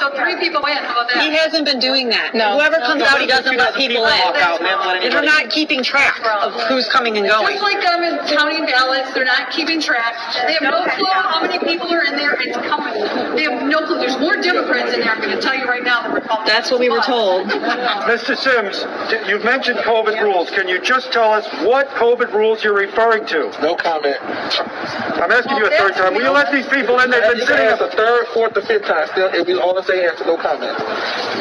so 3 people win. How about that? He hasn't been doing that. No. Whoever comes out, he doesn't let people in. They're not keeping track of who's coming and going. Just like them in counting ballots, they're not keeping track. They have no clue how many people are in there. It's coming. They have no clue. There's more Democrats in there. I'm going to tell you right now than Republicans. That's what we were told. Mr. Sims, you've mentioned COVID rules. Can you just tell us what COVID rules you're referring to? No comment. I'm asking you a third time. Will you let these people in? They've been sitting a third, fourth, or fifth time. Still, it'll be all the same answer. No comment.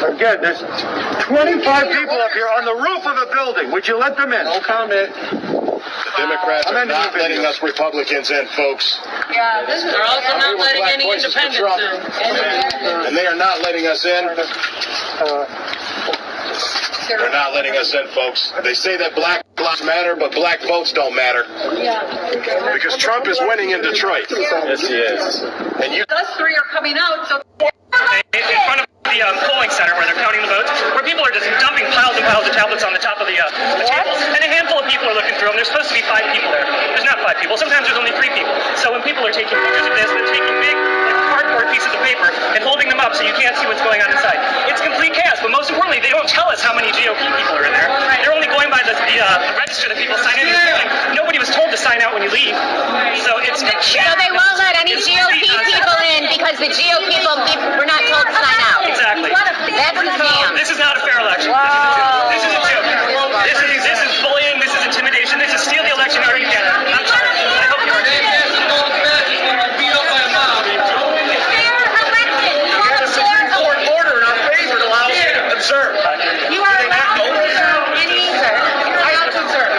Again, there's 25 people up here on the roof of a building. Would you let them in? No comment. The Democrats are not letting us Republicans in, folks. Yeah, this is. They're also not letting any independents in. And they are not letting us in. They're not letting us in, folks. They say that black lives matter, but black votes don't matter. Yeah. Because Trump is winning in Detroit. Yes, he is. And you. Us 3 are coming out, so. In front of the polling center where they're counting the votes, where people are just dumping piles and piles of tablets on the top of the tables, and a handful of people are looking through them. There's supposed to be 5 people there. There's not 5 people. Sometimes there's only 3 people. So when people are taking pictures of this, they're taking big cardboard pieces of paper and holding them up so you can't see what's going on inside. It's complete chaos, but most importantly, they don't tell us how many GOP people are in there. They're only going by the register that people sign in. Nobody was told to sign out when you leave. So it's So they won't let any GOP people in because the GOP people were not told to sign out. Exactly. That's the scam. This is not a fair election. This is a joke. This is bullying. This is intimidation. This is steal the election or you get it. I'm sorry. I hope you understand. Court order in our favor to allow us to observe. You are allowed to observe any, sir. I'm not concerned.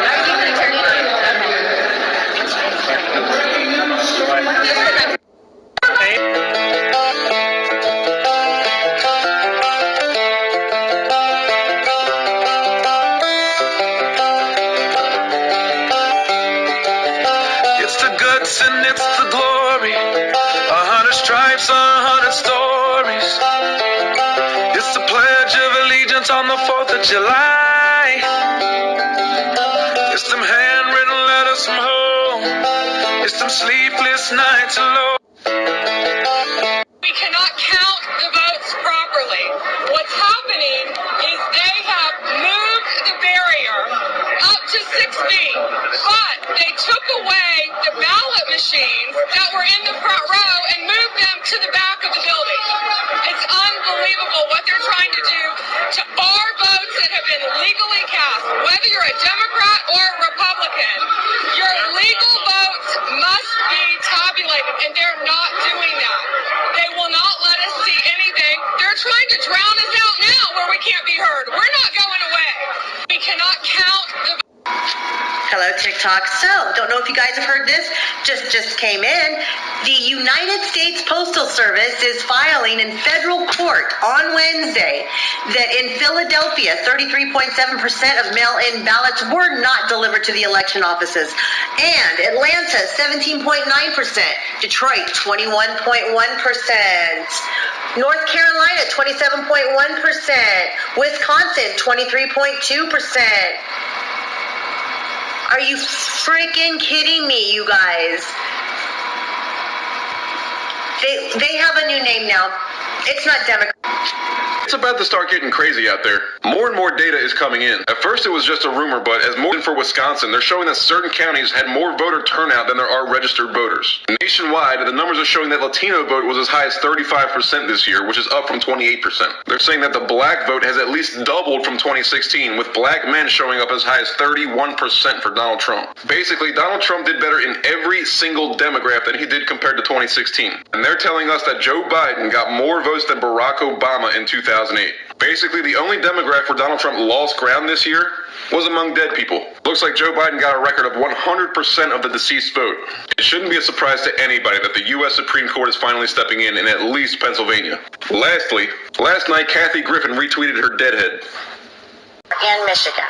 It's the guts and it's the glory. 100 stripes, 100 stories. It's the Pledge of Allegiance on the 4th of July. It's them handwritten letters from home. It's them sleepless nights alone. We cannot count the votes properly. What's happening is they have moved the barrier up to 6 feet, but they took away the ballot machines that were in the front row and moved them to the back of the building. It's unbelievable what they're trying to do to our votes that have been legally cast. Whether you're a Democrat or a Republican, your legal votes must be tabulated, and they're not doing that. They will not let us see anything. They're trying to drown us out now where we can't be heard. We're not going away. We cannot count the Hello, TikTok. So, don't know if you guys have heard this. Just came in. The United States Postal Service is filing in federal court on Wednesday that in Philadelphia, 33.7% of mail-in ballots were not delivered to the election offices. And Atlanta, 17.9%. Detroit, 21.1%. North Carolina, 27.1%. Wisconsin, 23.2%. Are you freaking kidding me, you guys? They have a new name now. It's not Democrat. It's about to start getting crazy out there. More and more data is coming in. At first it was just a rumor, but as more than for Wisconsin, they're showing that certain counties had more voter turnout than there are registered voters. Nationwide, the numbers are showing that Latino vote was as high as 35% this year, which is up from 28%. They're saying that the black vote has at least doubled from 2016, with black men showing up as high as 31% for Donald Trump. Basically, Donald Trump did better in every single demographic than he did compared to 2016. And they're telling us that Joe Biden got more votes than Barack Obama in 2008. Basically, the only demographic where Donald Trump lost ground this year was among dead people. Looks like Joe Biden got a record of 100% of the deceased vote. It shouldn't be a surprise to anybody that the U.S. Supreme Court is finally stepping in at least Pennsylvania. Lastly, last night Kathy Griffin retweeted her deadhead. In Michigan.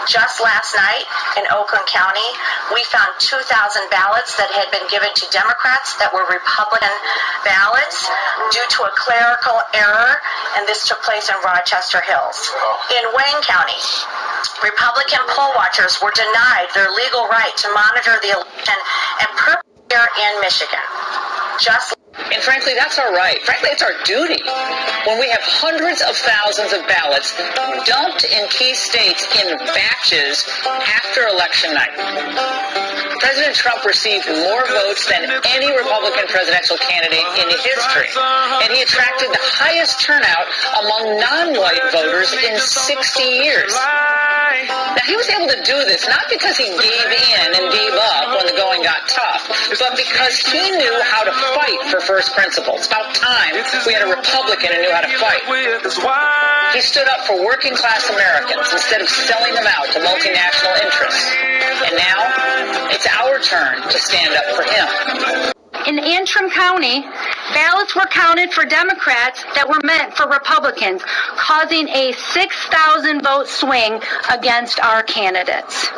Just last night in Oakland County, we found 2,000 ballots that had been given to Democrats that were Republican ballots due to a clerical error, and this took place in Rochester Hills. In Wayne County, Republican poll watchers were denied their legal right to monitor the election and purpose in Michigan. And frankly, that's our right. Frankly, it's our duty. When we have hundreds of thousands of ballots dumped in key states in batches after election night. President Trump received more votes than any Republican presidential candidate in history. And he attracted the highest turnout among non-white voters in 60 years. Now, he was able to do this not because he gave in and gave up when the going got tough, but because he knew how to fight for first principles. It's about time we had a Republican who knew how to fight. He stood up for working class Americans instead of selling them out to multinational interests. And now, it's our turn to stand up for him. In Antrim County, ballots were counted for Democrats that were meant for Republicans, causing a 6,000 vote swing against our candidates.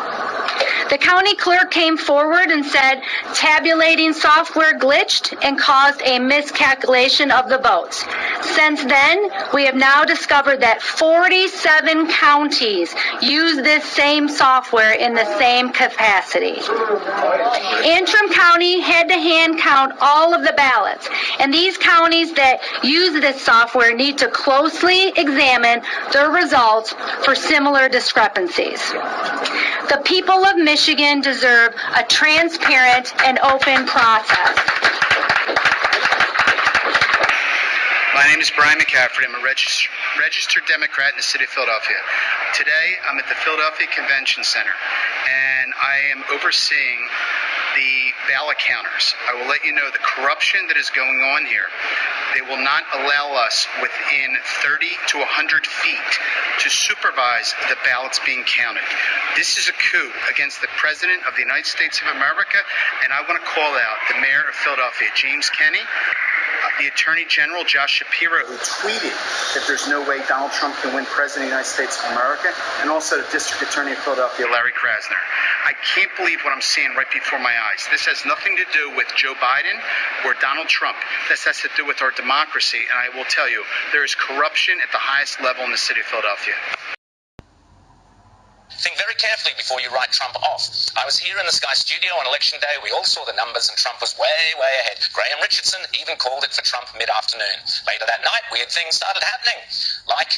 The county clerk came forward and said tabulating software glitched and caused a miscalculation of the votes. Since then, we have now discovered that 47 counties use this same software in the same capacity. Antrim County had to hand count all of the ballots, and these counties that use this software need to closely examine their results for similar discrepancies. The people of Michigan deserve a transparent and open process. My name is Brian McCaffrey. I'm a registered Democrat in the city of Philadelphia. Today, I'm at the Philadelphia Convention Center, and I am overseeing the ballot counters. I will let you know the corruption that is going on here. They will not allow us within 30 to 100 feet to supervise the ballots being counted. This is a coup against the President of the United States of America, and I want to call out the Mayor of Philadelphia, James Kenney, the Attorney General, Josh Shapiro, who tweeted that there's no way Donald Trump can win President of the United States of America, and also the District Attorney of Philadelphia, Larry Krasner. I can't believe what I'm seeing right before my eyes. This has nothing to do with Joe Biden or Donald Trump. This has to do with our democracy, and I will tell you, there is corruption at the highest level in the city of Philadelphia. Think very carefully before you write Trump off. I was here in the Sky Studio on Election Day. We all saw the numbers, and Trump was way, way ahead. Graham Richardson even called it for Trump mid-afternoon. Later that night, weird things started happening. Like,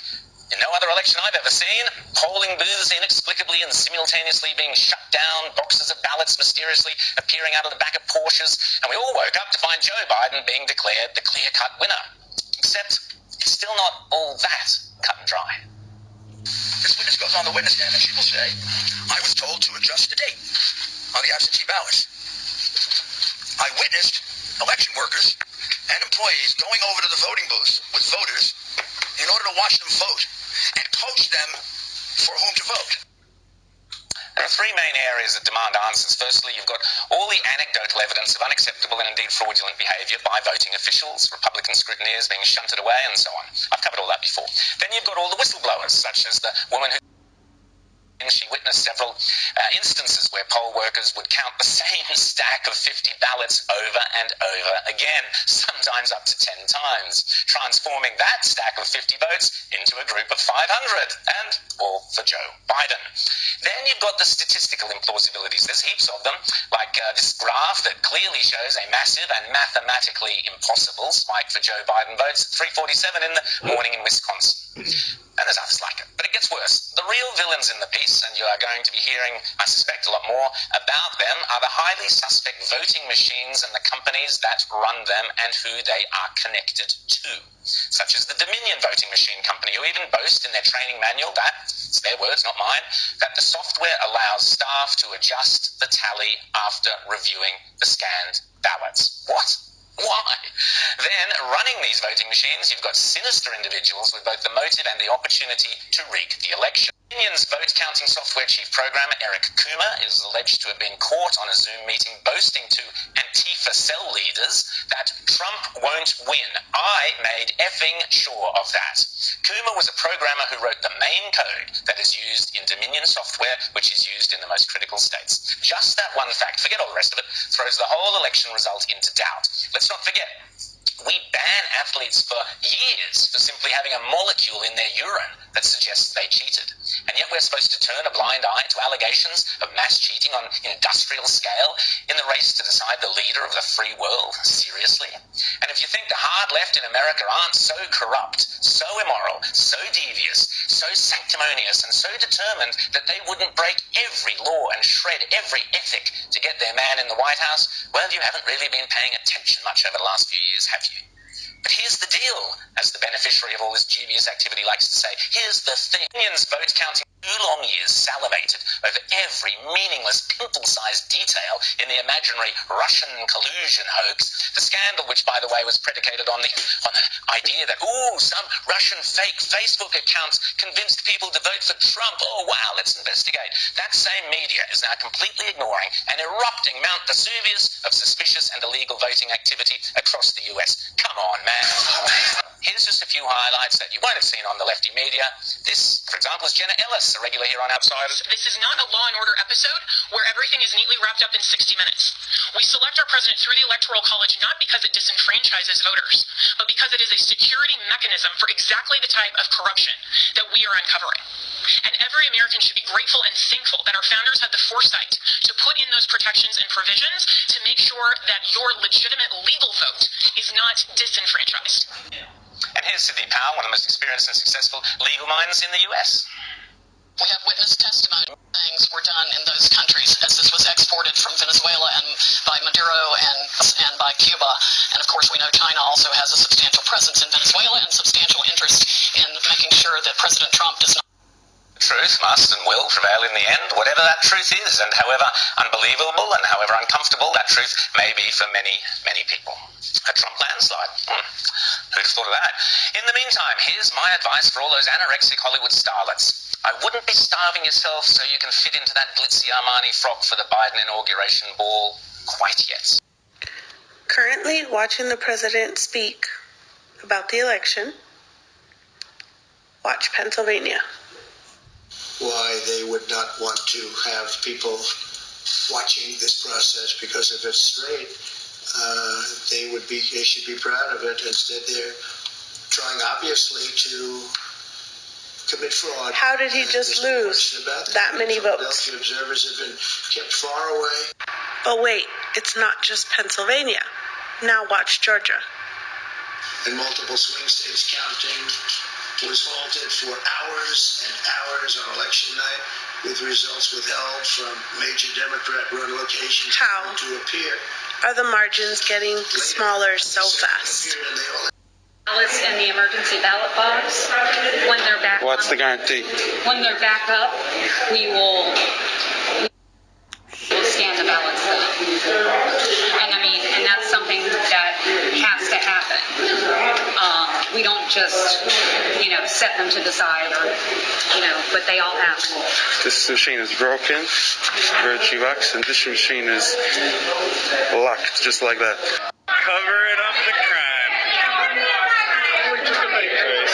in no other election I've ever seen, polling booths inexplicably and simultaneously being shut down, boxes of ballots mysteriously appearing out of the back of Porsches, and we all woke up to find Joe Biden being declared the clear-cut winner. Except, it's still not all that cut and dry. This witness goes on the witness stand and she will say, I was told to adjust the date on the absentee ballots. I witnessed election workers and employees going over to the voting booths with voters in order to watch them vote and coach them for whom to vote. There are three main areas that demand answers. Firstly, you've got all the anecdotal evidence of unacceptable and indeed fraudulent behaviour by voting officials, Republican scrutineers being shunted away, and so on. I've covered all that before. Then you've got all the whistleblowers, such as the woman who she witnessed several instances where poll workers would count the same stack of 50 ballots over and over again, sometimes up to 10 times, transforming that stack of 50 votes into a group of 500, and all for Joe Biden. Then you've got the statistical implausibilities. There's heaps of them, like this graph that clearly shows a massive and mathematically impossible spike for Joe Biden votes at 3:47 in the morning in Wisconsin. And there's others like it. But it gets worse. The real villains in the piece, and you are going to be hearing, I suspect, a lot more about them, are the highly suspect voting machines and the companies that run them and who they are connected to, such as the Dominion voting machine company, who even boast in their training manual that, it's their words, not mine, that the software allows staff to adjust the tally after reviewing the scanned ballots. What? Why? Then, running these voting machines, you've got sinister individuals with both the motive and the opportunity to rig the election. Dominion's vote-counting software chief programmer, Eric Coomer, is alleged to have been caught on a Zoom meeting boasting to Antifa cell leaders that Trump won't win. I made effing sure of that. Coomer was a programmer who wrote the main code that is used in Dominion software, which is used in the most critical states. Just that one fact, forget all the rest of it, throws the whole election result into doubt. Let's not forget, we ban athletes for years for simply having a molecule in their urine that suggests they cheated. And yet we're supposed to turn a blind eye to allegations of mass cheating on industrial scale in the race to decide the leader of the free world? Seriously? And if you think the hard left in America aren't so corrupt, so immoral, so devious, so sanctimonious, and so determined that they wouldn't break every law and shred every ethic to get their man in the White House, well, you haven't really been paying attention much over the last few years, have you? But here's the deal, as the beneficiary of all this dubious activity likes to say. Here's the thing. Unions vote counting 2 long years salivated over every meaningless pimple-sized detail in the imaginary Russian collusion hoax. The scandal, which, by the way, was predicated on the idea that, some Russian fake Facebook accounts convinced people to vote for Trump. Oh, wow, let's investigate. That same media is now completely ignoring an erupting Mount Vesuvius of suspicious and illegal voting activity across the US. Come on, man. Here's just a few highlights that you won't have seen on the lefty media. This, for example, is Jenna Ellis, a regular here on Outsiders. This is not a Law and Order episode where everything is neatly wrapped up in 60 minutes. We select our president through the Electoral College not because it disenfranchises voters, but because it is a security mechanism for exactly the type of corruption that we are uncovering. And every American should be grateful and thankful that our founders had the foresight to put in those protections and provisions to make sure that your legitimate legal vote is not disenfranchised. And here's Sidney Powell, one of the most experienced and successful legal minds in the US. We have witness testimony. Things were done in those countries as this was exported from Venezuela and by Maduro and by Cuba. And of course, we know China also has a substantial presence in Venezuela and substantial interest in making sure that President Trump does not. Truth must and will prevail in the end, whatever that truth is, and however unbelievable and however uncomfortable that truth may be for many, many people. A Trump landslide. Who'd have thought of that? In the meantime, here's my advice for all those anorexic Hollywood starlets. I wouldn't be starving yourself so you can fit into that glitzy Armani frock for the Biden inauguration ball quite yet. Currently watching the president speak about the election. Watch Pennsylvania. Why they would not want to have people watching this process, because if it's straight, they should be proud of it. Instead, they're trying obviously to commit fraud. How did he just lose that many votes? Philadelphia observers have been kept far away. Oh wait, it's not just Pennsylvania. Now watch Georgia. In multiple swing states, counting was halted for hours and hours on election night, with results withheld from major Democrat-run locations. How to appear. Are the margins getting smaller so fast? Ballots in the emergency ballot box, when they're back. What's the guarantee? When they're back up, we will scan the ballots. And that's something that has to happen. We don't just, set them to the side or, but they all have to. This machine is broken, virtue wax, and this machine is locked, just like that. Covering up the crime.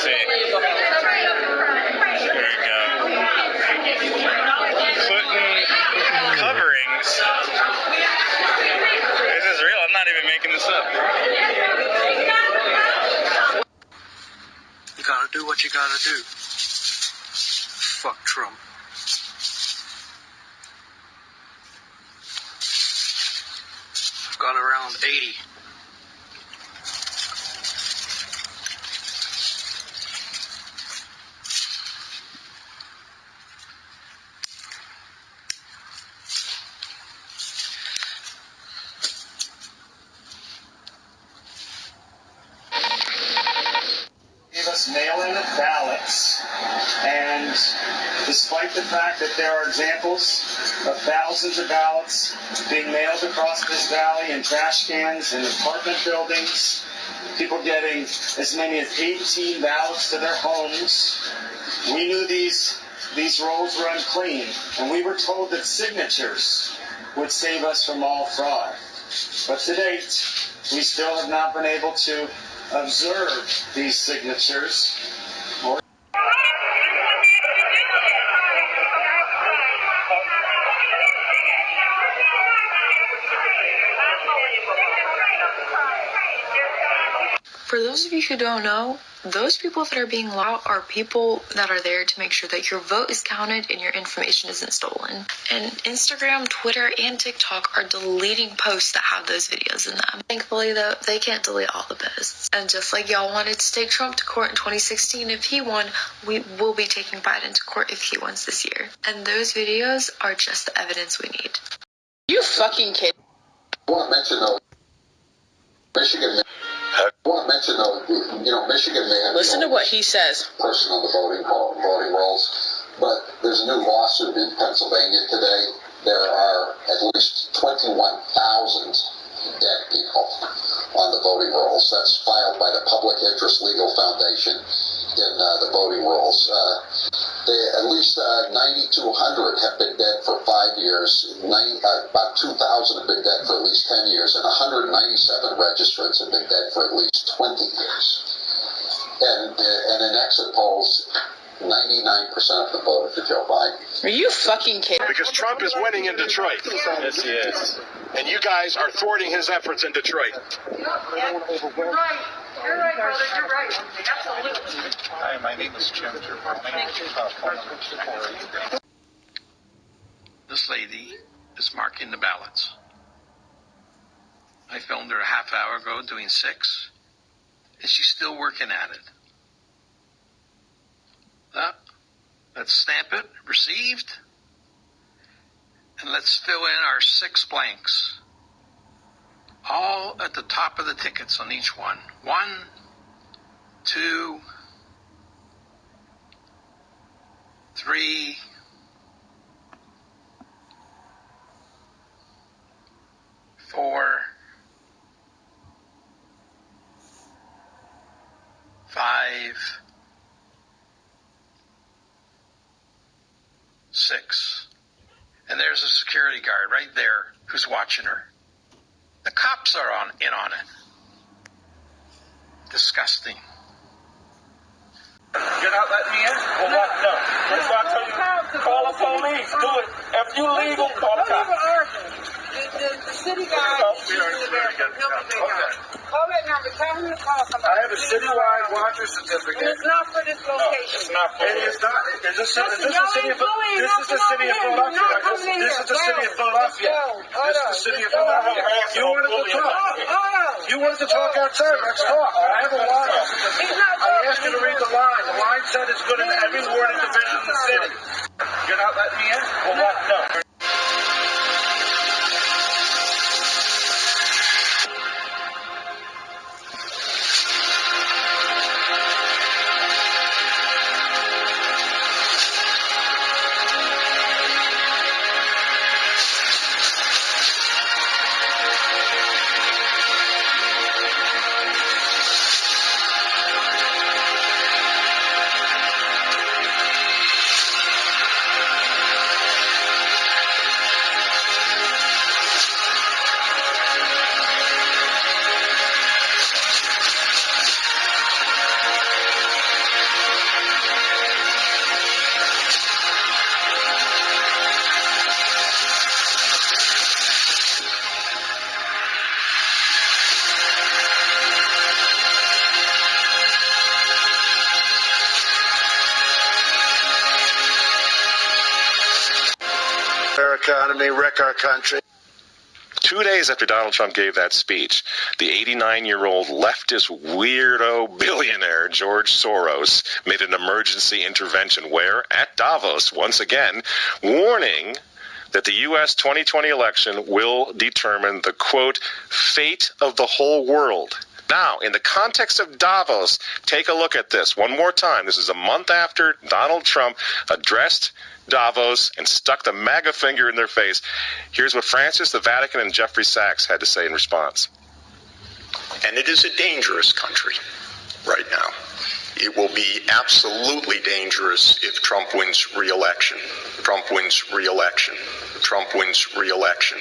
There we go. Putting coverings. This is real. I'm not even making this up. You gotta do what you gotta do. Fuck Trump. I've got around 80. Mail-in ballots, and despite the fact that there are examples of thousands of ballots being mailed across this valley in trash cans in apartment buildings, people getting as many as 18 ballots to their homes, we knew these rolls were unclean, and we were told that signatures would save us from all fraud. But to date, we still have not been able to observe these signatures. For those of you who don't know, those people that are being loud are people that are there to make sure that your vote is counted and your information isn't stolen. And Instagram, Twitter, and TikTok are deleting posts that have those videos in them. Thankfully, though, they can't delete all the posts. And just like y'all wanted to take Trump to court in 2016 if he won, we will be taking Biden to court if he wins this year. And those videos are just the evidence we need. You fucking kidding? I want to mention, though, Michigan. I want to mention, though, Michigan man. Listen to what he says. Person on the voting rolls, but there's a new lawsuit in Pennsylvania today. There are at least 21,000 dead people on the voting rolls. That's filed by the Public Interest Legal Foundation in the voting rolls. At least 9,200 have been dead for 5 years. About 2,000 have been dead for at least 10 years, and 197 registrants have been dead for at least 20 years. And in exit polls, 99% of them voted for Joe Biden. Are you fucking kidding? Because Trump is winning in Detroit. Yes, he is. And you guys are thwarting his efforts in Detroit. You're right. You're right, brother. You're right. Absolutely. Hi, my name is Jim. This lady is marking the ballots. I filmed her a half hour ago doing 6, and she's still working at it. Let's stamp it, received, and let's fill in our 6 blanks. All at the top of the tickets on each one. 1, 2, 3, 4, 5, 6. And there's a security guard right there who's watching her. The cops are in on it. Disgusting. You're not letting me in? Well, what? No. That's why I tell you, call the police. Do it. If you legal, call the cops. The city guy is in the bathroom. He'll be there. Call that number. Tell him to call somebody. I have a citywide watcher certificate. And it's not for this location. No, it's not for this. It's not. Is this the city of Philadelphia? This is the city of Philadelphia. This is the city of Philadelphia. You wanted to talk. You wanted to talk outside. Let's talk. I have a watcher certificate. I asked you to read the line. The line said it's good in every ward and division in the city. You're not letting me in? Well, what? No. Our economy, wreck our country. 2 days after Donald Trump gave that speech, the 89-year-old leftist weirdo billionaire George Soros made an emergency intervention where, at Davos, once again, warning that the U.S. 2020 election will determine the, quote, fate of the whole world. Now, in the context of Davos, take a look at this one more time. This is a month after Donald Trump addressed Davos and stuck the MAGA finger in their face. Here's what Francis, the Vatican, and Jeffrey Sachs had to say in response. And it is a dangerous country right now. It will be absolutely dangerous if Trump wins re-election. Trump wins re-election. Trump wins re-election.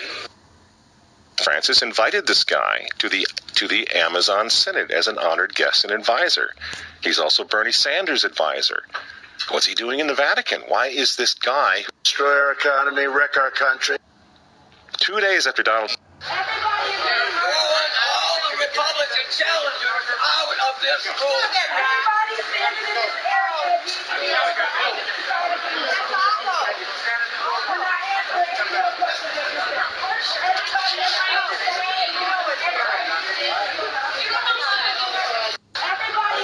Francis invited this guy to the Amazon Synod as an honored guest and advisor. He's also Bernie Sanders' advisor. What's he doing in the Vatican? Why is this guy destroy our economy, wreck our country? 2 days after Donald Republican challenger out of this room. Everybody standing in this area needs to be respected. That's all. We're not answering any of your questions. Everybody in the house, you know it.